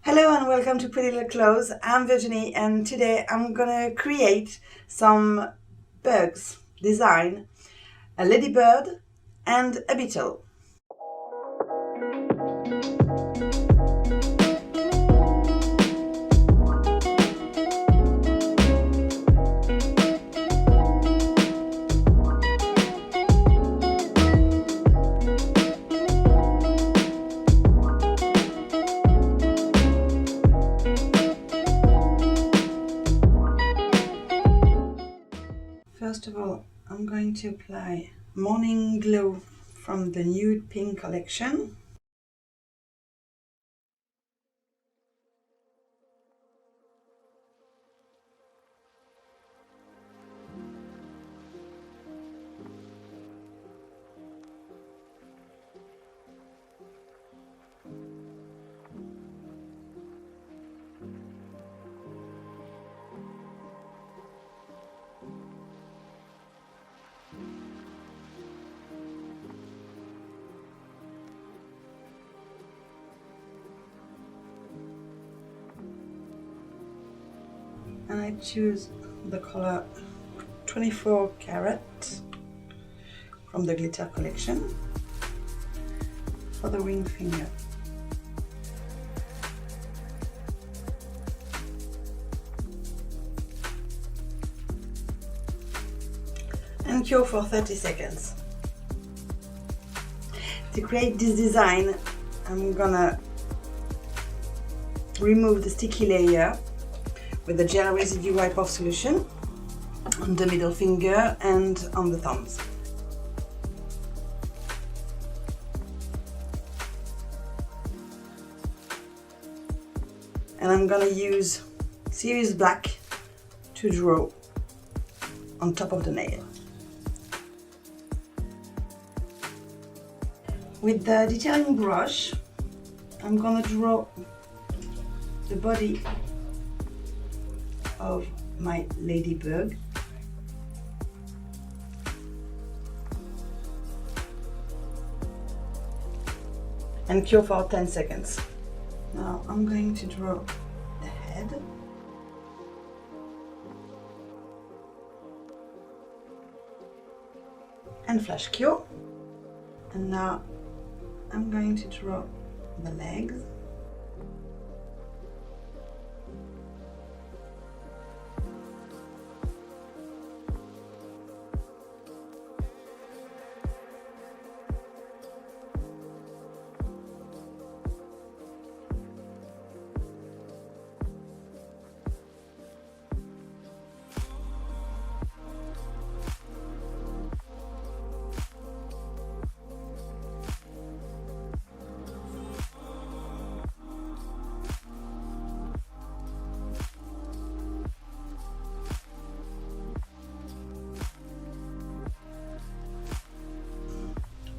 Hello and welcome to Pretty Little Clothes. I'm Virginie and today I'm gonna create some bugs, design a ladybird and a beetle. First of all, I'm going to apply Morning Glow from the Nude Pink collection. And I choose the color 24 Carat from the glitter collection for the ring finger. And cure for 30 seconds. To create this design, I'm gonna remove the sticky layer with the gel residue wipe-off solution on the middle finger and on the thumbs. And I'm gonna use Serious Black to draw on top of the nail. With the detailing brush, I'm gonna draw the body of my ladybug. And cure for 10 seconds. Now I'm going to draw the head. And flash cure. And now I'm going to draw the legs.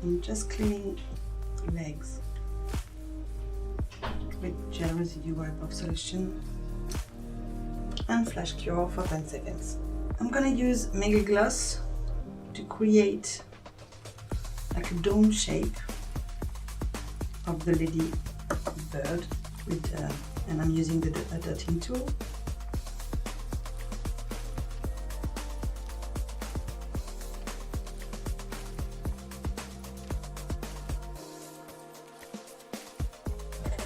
I'm just cleaning the legs with gel residue wipe-off solution and flash cure for 10 seconds. I'm gonna use Mega Gloss to create like a dome shape of the lady bird with, and I'm using the dotting tool.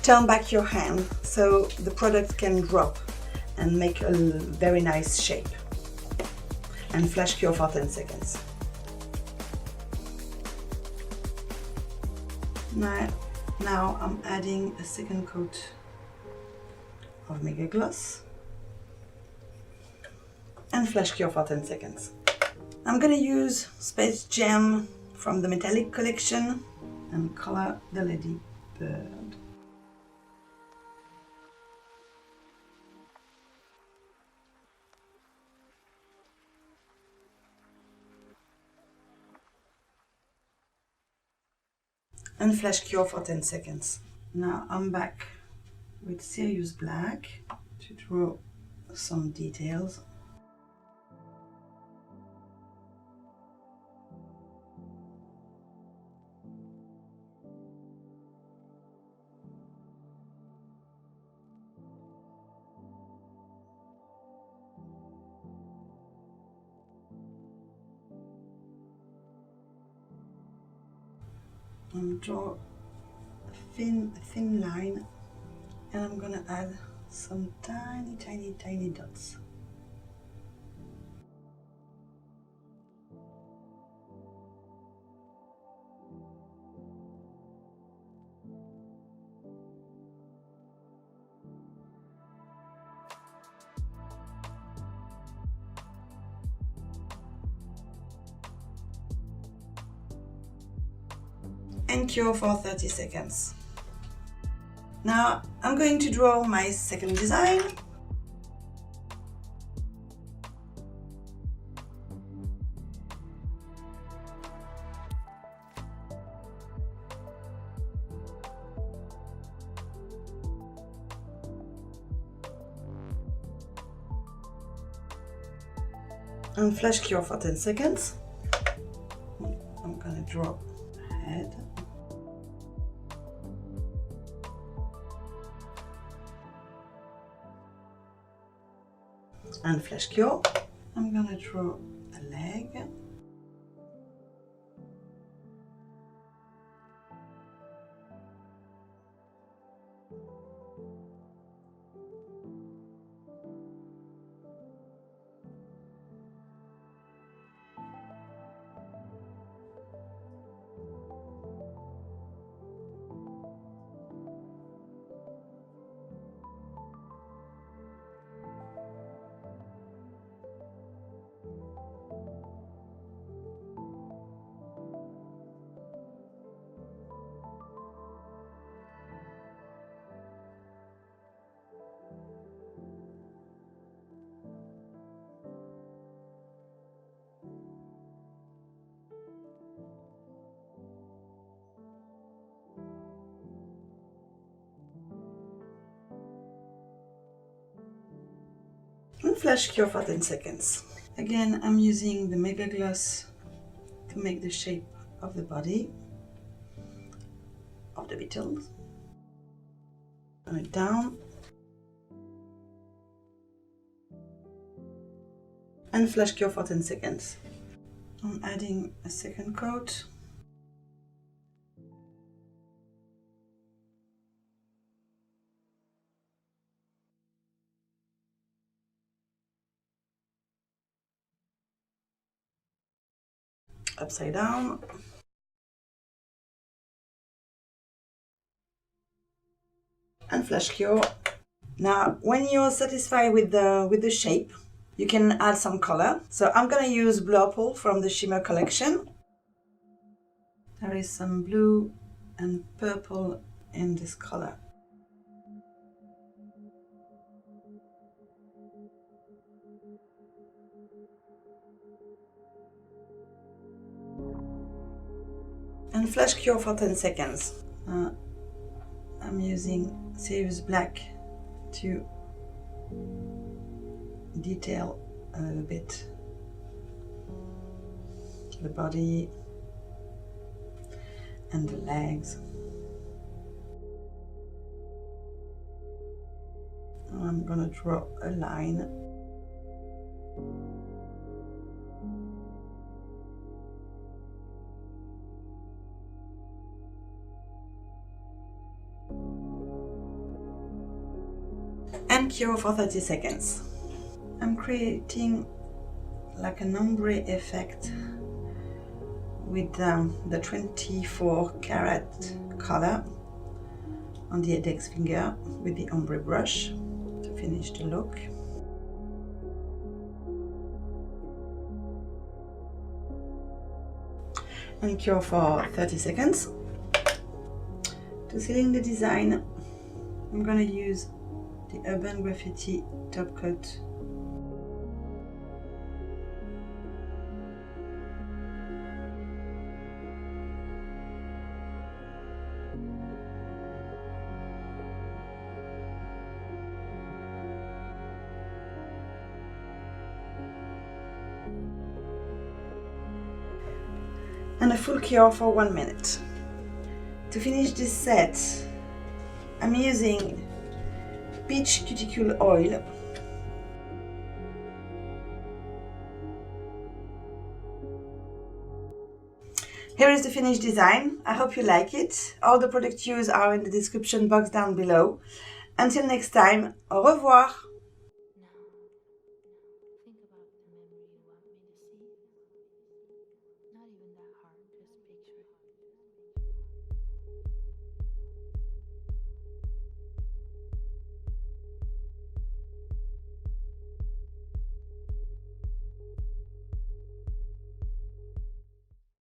Turn back your hand so the product can drop and make a very nice shape. And flash cure for 10 seconds. Now I'm adding a second coat of Mega Gloss and flash cure for 10 seconds. I'm gonna use Space Gem from the Metallic collection and color the lady bird. And flash cure for 10 seconds. Now I'm back with Serious Black to draw some details. and draw a thin line, and I'm gonna add some tiny dots. And cure for 30 seconds. Now I'm going to draw my second design. And flash cure for 10 seconds. I'm gonna draw a head. And flash cure. I'm gonna draw a leg. And flash cure for 10 seconds. Again, I'm using the Mega Gloss to make the shape of the body of the Beetle. Turn it down. And flash cure for 10 seconds. I'm adding a second coat. Upside down. And flash cure. Now, when you're satisfied with the shape, you can add some color. So I'm gonna use Blurple from the Shimmer collection. There is some blue and purple in this color. And flash cure for 10 seconds. I'm using Serious Black to detail a little bit the body and the legs. I'm gonna draw a line. And cure for 30 seconds. I'm creating like an ombre effect with the 24 karat color on the index finger with the ombre brush to finish the look. And cure for 30 seconds. To seal in the design, I'm gonna use the Urban Graffiti top coat. And a full cure for 1 minute. To finish this set, I'm using peach cuticle oil Here is the finished design. I hope you like it. All the product used are in the description box down below. Until next time, au revoir!